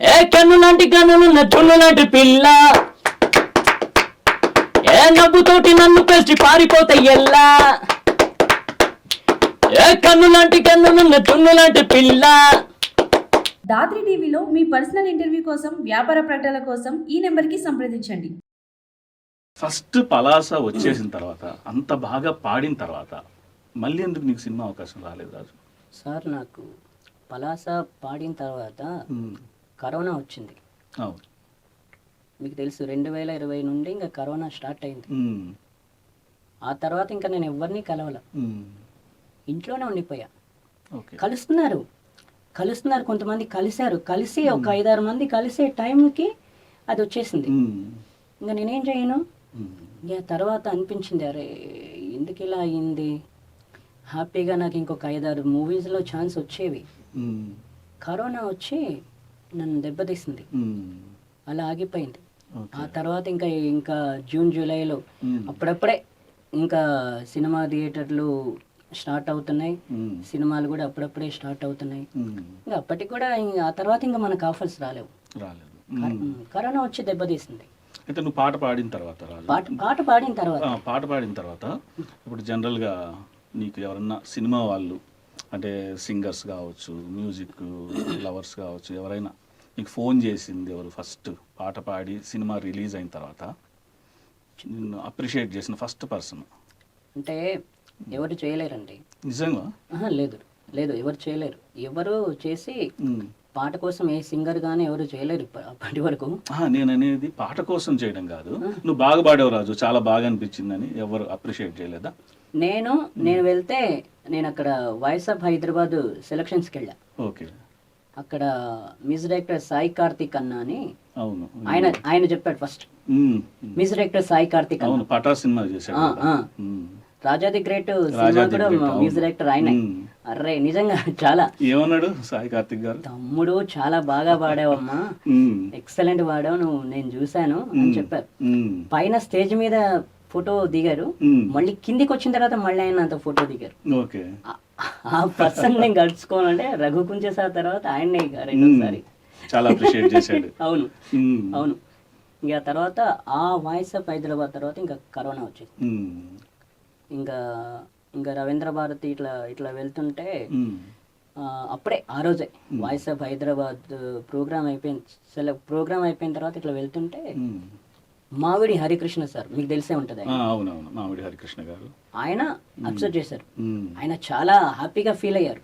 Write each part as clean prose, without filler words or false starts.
ఏ కన్ను లాంటి కన్నులున్న చున్ను లాంటి పిల్ల, ఏ నవ్వుతోటి నన్ను పెంచి పారిపోతే ఎల్లా, ఏ కన్ను లాంటి కన్నులున్న చున్ను లాంటి పిల్ల. దాత్రి టీవీలో మీ పర్సనల్ ఇంటర్వ్యూ కోసం, వ్యాపార ప్రకటనల కోసం ఈ నెంబర్కి సంప్రదించండి. ఫస్ట్ పలాస వచ్చేసిన తర్వాత అంత బాగా పాడిన తర్వాత మళ్ళీ ఎందుకు నీకు సినిమా అవకాశం రాలేదు రాజు? సార్ నాకు పలాస పాడిన తర్వాత కరోనా వచ్చింది. అవును, మీకు తెలుసు 2020 నుండి ఇంకా కరోనా స్టార్ట్ అయింది. ఆ తర్వాత ఇంకా నేను ఎవరిని కలవాల, ఇంట్లోనే ఉండిపోయా. కలుస్తున్నారు కొంతమంది కలిసి ఒక 5-6 మంది కలిసే టైంకి అది వచ్చేసింది. ఇంకా నేనేం చేయను. ఇంకా తర్వాత అనిపించింది, అరే ఎందుకు ఇలా అయింది, హ్యాపీగా నాకు ఇంకొక 5-6 మూవీస్లో ఛాన్స్ వచ్చేవి. కరోనా వచ్చి నన్ను దెబ్బతీసింది, అలా ఆగిపోయింది. ఆ తర్వాత ఇంకా జూన్ జూలైలో అప్పుడప్పుడే ఇంకా సినిమా థియేటర్లు స్టార్ట్ అవుతున్నాయి, సినిమాలు కూడా అప్పుడప్పుడే స్టార్ట్ అవుతున్నాయి. ఇంకా అప్పటికి కూడా ఆ తర్వాత ఇంకా మనకు ఆఫర్స్ రాలేవు. కరోనా వచ్చి దెబ్బతీసింది. అయితే నువ్వు పాట పాడిన తర్వాత పాట పాడిన తర్వాత ఇప్పుడు జనరల్గా నీకు ఎవరన్నా సినిమా వాళ్ళు అంటే సింగర్స్ కావచ్చు, మ్యూజిక్ లవర్స్ కావచ్చు, ఎవరైనా నీకు ఫోన్ చేసింది ఎవరు? ఫస్ట్ పాట పాడి సినిమా రిలీజ్ అయిన తర్వాత నిన్ను అప్రిషియేట్ చేసిన ఫస్ట్ పర్సన్ అంటే ఎవరు చేయలేరండి. నిజంగా? లేదు ఎవరు చేయలేరు. ఎవరు చేసి పాట కోసం ఏ సింగర్ గానీ ఎవరు చేయలేరు అప్పటి వరకు. నేను అనేది పాట కోసం చేయడం కాదు, నువ్వు బాగా పాడావు రాజు, చాలా బాగా అనిపించిందని ఎవరు అప్రిషియేట్ చేయలేదా? నేను వెళ్తే నేను అక్కడ వాయిస్ ఆఫ్ హైదరాబాద్ సెలక్షన్స్కి వెళ్ళా. ఓకే. అక్కడ మ్యూజిక్ డైరెక్టర్ సాయి కార్తిక్ అన్న అని, అవును, ఆయన చెప్పాడు first. Music director Sai Karthik అవును, పటా సినిమా చేశాడు. రాజా ది గ్రేట్ సినిమా కూడా మ్యూజిక్ డైరెక్టర్ ఆయన. అర్రే నిజంగా చాలా ఏమన్నాడు సాయి కార్తిక్ గారు? తమ్ముడు చాలా బాగా పాడావమ్మా, ఎక్సలెంట్ పాడావు నువ్వు, నేను చూశాను అని చెప్పారు. పైన స్టేజ్ మీద ఫోటో దిగారు, మళ్ళీ కిందికి వచ్చిన తర్వాత మళ్ళీ ఆయన అంత ఫోటో దిగారు. ఆ పర్సన్ నేను గడుచుకోవాలంటే రఘుకుంచే సార్ తర్వాత ఆయన్నే రెండోసారి చాలా అప్రిషియేట్ చేశాడు. అవును. ఇంకా తర్వాత ఆ వాయిస్ ఆఫ్ హైదరాబాద్ తర్వాత ఇంకా కరోనా వచ్చింది. ఇంకా రవీంద్ర భారతి ఇట్లా వెళ్తుంటే అప్పుడే ఆ రోజే వాయిస్ ఆఫ్ హైదరాబాద్ ప్రోగ్రామ్ అయిపోయిన తర్వాత ఇట్లా వెళ్తుంటే మావిడి హరికృష్ణ సార్, మీకు తెలిసే ఉంటది, మావిడి హరికృష్ణ గారు, ఆయన అబ్జర్వ్ చేశారు. ఆయన చాలా హ్యాపీగా ఫీల్ అయ్యారు.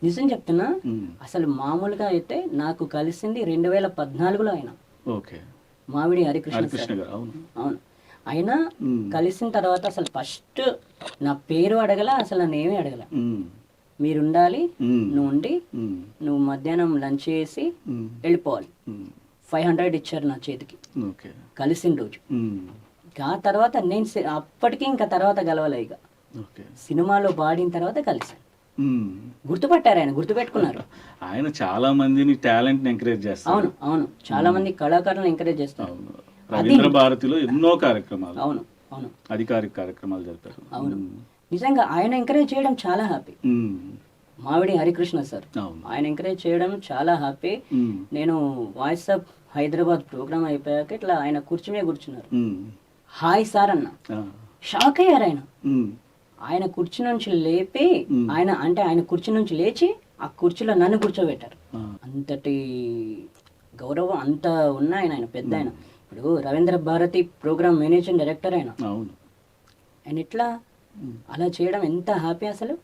నిజం చెప్తున్నా, అసలు మామూలుగా అయితే నాకు కలిసింది 2014లో ఆయన, మావిడి హరికృష్ణ గారు. అవును, ఆయన కలిసిన తర్వాత అసలు ఫస్ట్ నా పేరు అడగల, అసలు నన్ను ఏమీ అడగల. మీరుండాలి, నువ్వు ఉండి నువ్వు మధ్యాహ్నం లంచ్ చేసి వెళ్ళిపోవాలి. 500 ఇచ్చారు నా చేతికి కలిసిన రోజు. ఆ తర్వాత నేను అప్పటికి ఇంకా తర్వాత కలవలే. ఇక సినిమాలో పాడిన తర్వాత కలిసాను. గుర్తుపట్టారు, ఆయన గుర్తుపెట్టుకున్నారు. ఆయన చాలా మందిని టాలెంట్ ఎంకరేజ్ చేస్తారు. అవును, చాలా మంది కళాకారులను ఎంకరేజ్ చేస్తారు. రవీంద్ర భారతిలో ఎన్నో కార్యక్రమాలు, అవును అధికారిక కార్యక్రమాలు జరుపుతారు. అవును, నిజంగా ఆయన ఎంకరేజ్ చేయడం చాలా హ్యాపీ. మావిడి హరికృష్ణ సార్, ఆయన ఎంకరేజ్ చేయడం చాలా హ్యాపీ. నేను వాయిస్ ఆఫ్ హైదరాబాద్ ప్రోగ్రామ్ అయిపోయాక ఇట్లా ఆయన కుర్చీ మీద కూర్చున్నారు. హాయ్ సార్ అన్న, షాక్ అయ్యారు ఆయన. ఆయన కుర్చీ నుంచి లేపి ఆయన కుర్చీ నుంచి లేచి ఆ కుర్చీలో నన్ను కూర్చోబెట్టారు. అంతటి గౌరవం అంత ఉన్న ఆయన పెద్ద ఆయన. ఇప్పుడు Ravindra Bharati programme managing director ఆయన. ఆయన ఇట్లా అలా చేయడం ఎంత హ్యాపీ అసలు.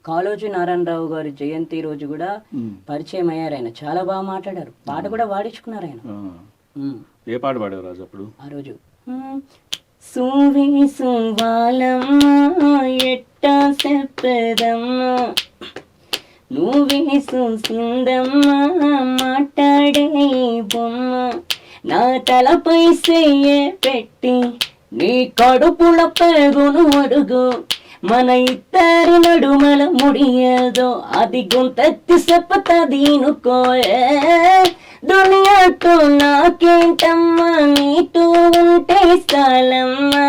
కాళోజీ నారాయణరావు గారి జయంతి రోజు కూడా పరిచయం అయ్యారు ఆయన, చాలా బాగా మాట్లాడారు, పాట కూడా పాడించుకున్నారు ఆయన. ఏ పాట పాడారు రాజు అప్పుడు? ఆ రోజు సువి సువాలమ్మ ఎట్టా చెప్పదమ్మా, నువ్వే చూసిందమ్మ మాట్లాడే బొమ్మ, నా తలపై చెయ్యే పెట్టి నీ కడుపుల పెరుగును అడుగు, మన ఇద్దరి నడుమల ముడియేదో అది గొంతెత్తి చెప్పతదీనుకోయే, దునియాతో నాకేంటమ్మా నీతో ఉంటే చాలమ్మా,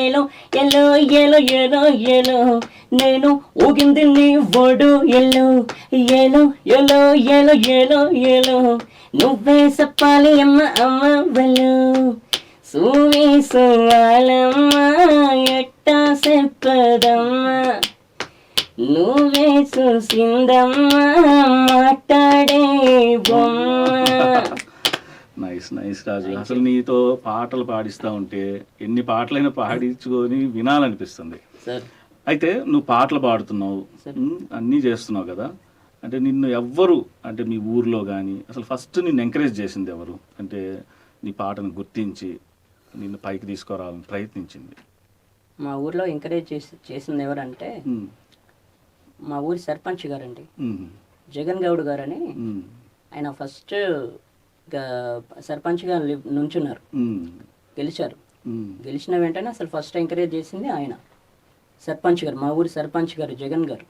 ఎలో ఎలో ఎలో ఎలో ఎలో నేను ఊగింది నీ ఒడు ఎలో ఎలో ఎలో ఎలో ఎలో ఎలో నువ్వే చెప్పాలి అమ్మ అమ్మ వెళ్ళు సూవి సువాలమ్మ ఎట్టా చెప్పదమ్మా నువ్వే చూసిందమ్మా మాట్లాడే బొమ్మ. నైస్ నైస్ రాజు. అసలు నీతో పాటలు పాడిస్తూ ఉంటే ఎన్ని పాటలైనా పాడించుకొని వినాలనిపిస్తుంది. సార్ అయితే నువ్వు పాటలు పాడుతున్నావు, అన్నీ చేస్తున్నావు కదా, అంటే నిన్ను ఎవ్వరు అంటే మీ ఊర్లో కానీ అసలు ఫస్ట్ నిన్ను ఎంకరేజ్ చేసింది ఎవరు? అంటే నీ పాటను గుర్తించి నిన్ను పైకి తీసుకురావాలని ప్రయత్నించింది? మా ఊర్లో ఎంకరేజ్ చేసింది ఎవరంటే మా ఊరి సర్పంచ్ గారండి, జగన్ గౌడ్ గారని. ఆయన ఫస్ట్ సర్పంచ్గా నుంచున్నారు, గెలిచారు. గెలిచిన వెంటనే అసలు ఫస్ట్ ఎంకరేజ్ చేసింది ఆయన, సర్పంచ్ గారు, మా ఊరి సర్పంచ్ గారు జగన్ గారు.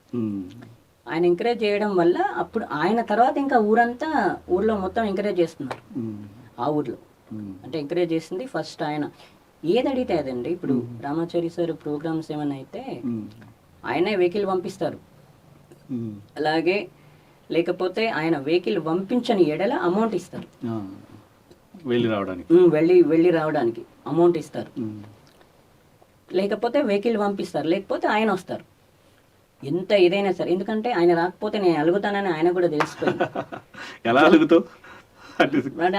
ఆయన ఎంకరేజ్ చేయడం వల్ల అప్పుడు ఆయన తర్వాత ఇంకా ఊరంతా ఊర్లో మొత్తం ఎంకరేజ్ చేస్తున్నారు. ఆ ఊర్లో అంటే ఎంకరేజ్ చేసింది ఫస్ట్ ఆయన. ఏది అడిగితే అదండి. ఇప్పుడు రామాచారి సార్ ప్రోగ్రామ్స్ ఏమైనా అయితే ఆయనే వెహికల్ పంపిస్తారు, అలాగే లేకపోతే ఆయన వెహికల్ పంపించని ఎడల అమౌంట్ ఇస్తారు, వెళ్ళి రావడానికి అమౌంట్ ఇస్తారు, లేకపోతే వెహికల్ పంపిస్తారు, లేకపోతే ఆయన వస్తారు. ఎంత ఇదైనా సరే, ఎందుకంటే ఆయన రాకపోతే నేను అలుగుతానని ఆయన కూడా తెలిసిపోయింది. ఎలా అలుగుతావు?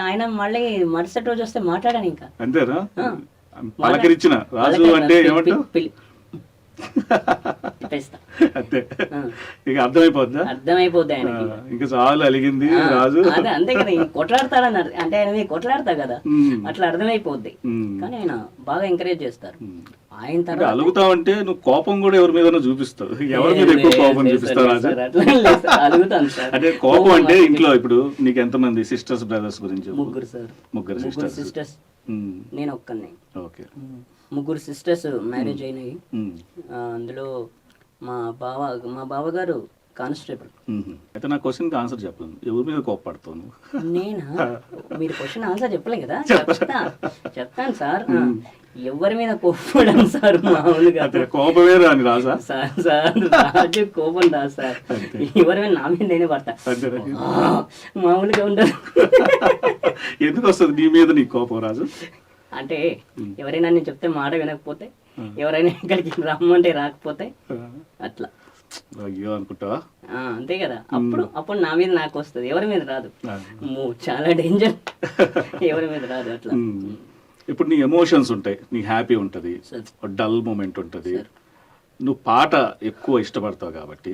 ఆయన మళ్ళీ మరుసటి రోజు వస్తే మాట్లాడాను ఇంకా అంతేనా? పలకరించిన రాజు అంటే ఏమంటావు? అంతే, ఇక అర్థమైపోద్దా? అర్థమైపోద్ది ఆయనకి. ఇంకా చాలు అలిగింది రాజు. అదే అంతే కదా, కొట్లాడతాడని అంటే ఆయన మీద కొట్లాడతా కదా, అట్లా అర్థమైపోద్ది. కానీ ఆయన బాగా ఎంకరేజ్ చేస్తారు. ఆయన తర్వాత అలుగుతావంటే నువ్వు కోపం కూడా ఎవరి మీద చూపిస్తావు? ఎవరి మీద ఎక్కువ కోపం చూపిస్తావు రాజు? అలుగుతాను సార్. అంటే కోపం అంటే ఇంట్లో ఇప్పుడు నీకు ఎంతమంది సిస్టర్స్ బ్రదర్స్ గురించి? ముగ్గురు సార్. ముగ్గురు సిస్టర్స్, నేను ఒక్కనే. ఓకే. ముగ్గురు సిస్టర్స్ మ్యారేజ్ అయినాయి. అందులో మా బావగారు కానిస్టేబుల్. అయితే నా క్వశ్చన్కి ఆన్సర్ చెప్పలేదు, ఎవరి మీద కోపపడతాను? నేనా? మీరు క్వశ్చన్ ఆన్సర్ చెప్పలే కదా, చెప్తాను సార్. ఎవరి మీద కోపపడను సార్, మామూలుగా కోపమే రాని రాజా సార్. రాజు కోపం రాదు సార్, ఎవరి మీద నా మీద నేనే పడతా, మామూలుగా ఉండదు. ఎందుకు వస్తుంది నీ మీద నీ కోపం రాజు? అంటే ఎవరైనా నేను చెప్తే మాట వినకపోతే, ఎవరైనా ఇక్కడికి రమ్మంటే రాకపోతే అట్లా అయ్యో అనుకుంటావా? అంతే కదా. అప్పుడు నా మీద నాకు వస్తుంది, ఎవరి మీద రాదు. చాలా డేంజర్, ఎవరి మీద రాదు అట్లా. ఇప్పుడు నీ ఎమోషన్స్ ఉంటాయి, నీ హ్యాపీ ఉంటుంది, డల్ మూమెంట్ ఉంటుంది. నువ్వు పాట ఎక్కువ ఇష్టపడతావు కాబట్టి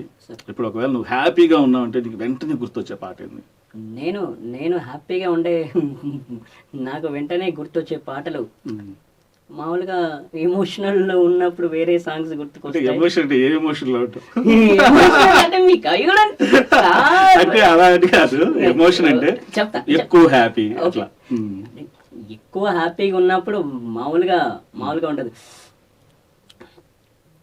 ఇప్పుడు ఒకవేళ నువ్వు హ్యాపీగా ఉన్నావు అంటే నీకు వెంటనే గుర్తొచ్చే పాట ఏంది? నేను హ్యాపీగా ఉండే నాకు వెంటనే గుర్తొచ్చే పాటలు మామూలుగా ఎమోషనల్ లో ఉన్నప్పుడు వేరే సాంగ్స్ గుర్తుకొస్తాయి. ఎమోషన్ అంటే ఏ ఎమోషన్ లో ఉంటావు? అంటే మీకు అవి కూడా అంటే అలా అంటే కాదు, ఎమోషన్ అంటే చెప్తా. ఎక్కువ హ్యాపీ అట్లా. ఎక్కువ హ్యాపీగా ఉన్నప్పుడు మామూలుగా ఉంటది.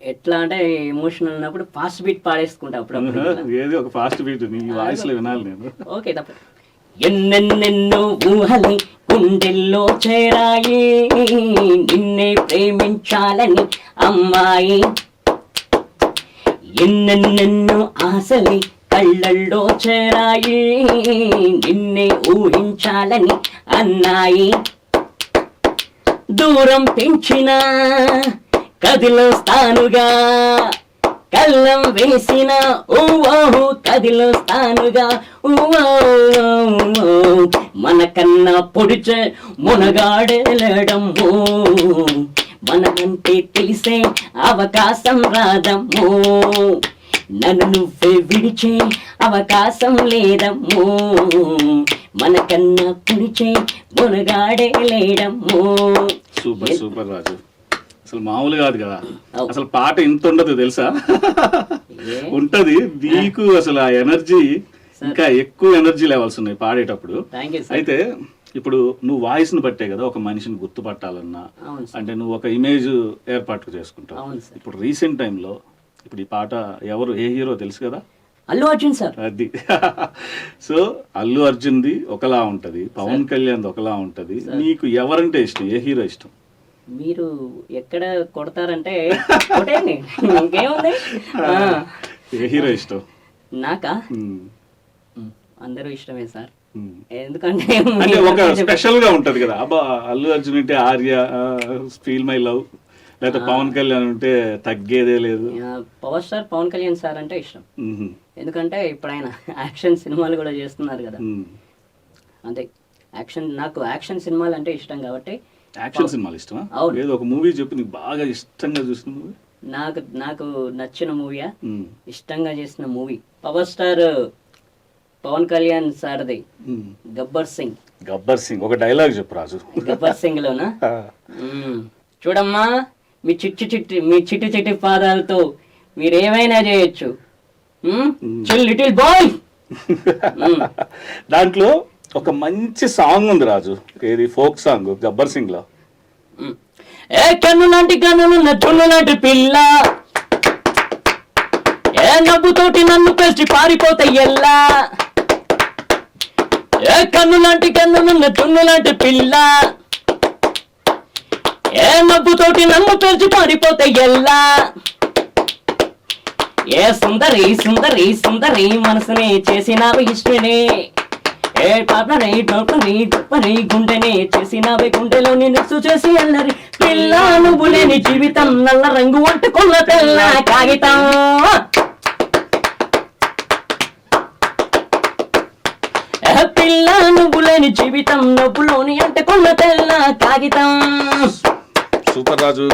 ఎట్లా అంటే ఎమోషనల్ ఉన్నప్పుడు ఫాస్ట్ బీట్ పాడేసుకుంటా అప్పుడప్పుడు. ఏది ఒక ఫాస్ట్ బీట్ నీ వాయిస్ లో వినాలి నేను. ఓకే తప్ప. ఎన్నెన్నెన్నో ఊహలే గుండెల్లో చేరాయి, నిన్నే ప్రేమించాలని అమ్మాయి, ఎన్నెన్నెన్నో ఆశలే కళ్ళల్లో చేరాయి, నిన్నే ఊహించాలని అన్నాయి, దూరం పెంచిన కదిలోస్తానుగా, కళ్ళం వేసిన ఊహు కదిలోస్తానుగా, మనకన్నా పొడిచే మునగాడేలేడమ్మో, మనకంటే తెలిసే అవకాశం రాదమ్మో, నన్ను నువ్వే విడిచే అవకాశం లేదమ్మో, మనకన్నా పొడిచే మునగాడేలేడమ్మో. సూపర్ సూపర్ రాజు, అసలు మామూలు కాదు కదా. అసలు పాట ఇంత ఉండదు తెలుసా? ఉంటది నీకు అసలు ఆ ఎనర్జీ, ఇంకా ఎక్కువ ఎనర్జీ లెవెల్స్ ఉన్నాయి పాడేటప్పుడు. అయితే ఇప్పుడు నువ్వు వాయిస్ ని బట్టే కదా ఒక మనిషిని గుర్తుపట్టాలన్నా, అంటే నువ్వు ఒక ఇమేజ్ ఏర్పాటు చేసుకుంటావు. ఇప్పుడు రీసెంట్ టైంలో ఇప్పుడు ఈ పాట ఎవరు, ఏ హీరో తెలుసు కదా? అల్లు అర్జున్ సార్. అది సో అల్లు అర్జున్ది ఒకలా ఉంటది, పవన్ కళ్యాణ్ ఒకలా ఉంటది. నీకు ఎవరంటే ఇష్టం, ఏ హీరో ఇష్టం? మీరు ఎక్కడ కొడతారంటే కొట్టేయండి, ఇంకేముంది. ఆ, ఏ హీరో ఇష్టం? నాకా ఉమ్. అందరూ ఇష్టమే సార్. ఉమ్. ఎందుకంటే అంటే ఒక స్పెషల్ గా ఉంటది కదా, అబ్బా అల్లు అర్జున్ అంటే ఆర్య, ఫీల్ మై లవ్, లేదా పవన్ కళ్యాణ్ ఉంటే తగ్గేదే లేదు. Power star Pawan Kalyan sir అంటే ఇష్టం. ఉహు. ఎందుకంటే ఇప్పుడు ఆయన యాక్షన్ సినిమాలు కూడా చేస్తున్నారు కదా, ఉమ్. అంతే. నాకు యాక్షన్ సినిమాలు అంటే ఇష్టం కాబట్టి. యాక్షన్ సినిమాలు ఇష్టమా? అవును. ఏదో ఒక మూవీ చెప్పి నీకు బాగా ఇష్టంగా చూసిన మూవీ. నాకు నచ్చిన మూవీయా, ఇష్టంగా చేసిన movie power star Pawan Kalyan సార్ది గబ్బర్ సింగ్. గబ్బర్ సింగ్ ఒక డైలాగ్ చెప్పు రాజు. గబ్బర్ సింగ్ లోనా, చూడమ్మా, మీ చిట్టి చిట్టి పాదాలతో మీరు ఏమైనా చేయొచ్చు, లిటిల్ బాయ్. దాంట్లో ఒక మంచి సాంగ్ ఉంది రాజు, ఏది ఫోక్ సాంగ్ గబ్బర్ సింగ్ లో. ఏ కన్ను లాంటి కన్నులున్న చున్ను లాంటి పిల్ల, ఏ నవ్వుతోటి నన్ను పెంచి పారిపోతే ఎల్లా, ఏ కన్ను లాంటి కన్నులున్న చున్ను లాంటి పిల్ల, ఏ నవ్వుతోటి నన్ను పెంచి పారిపోతే ఎల్లా, ఏ సుందరి సుందరి సుందరి మనసుని చేసినావి ఇష్టనే, ఏ పాపని డోపని గొప్పని గుండెని చేసినావి గుండెలోని నిప్సు చేసి అల్లరి పిల్ల, నువ్వు లేని జీవితం నల్ల రంగు అంటుకున్న తెల్ల కాగితం. పిల్ల నువ్వు లేని జీవితం నవ్వులోని అంటుకున్న తెల్ల కాగితం. సూపర్ రాజు.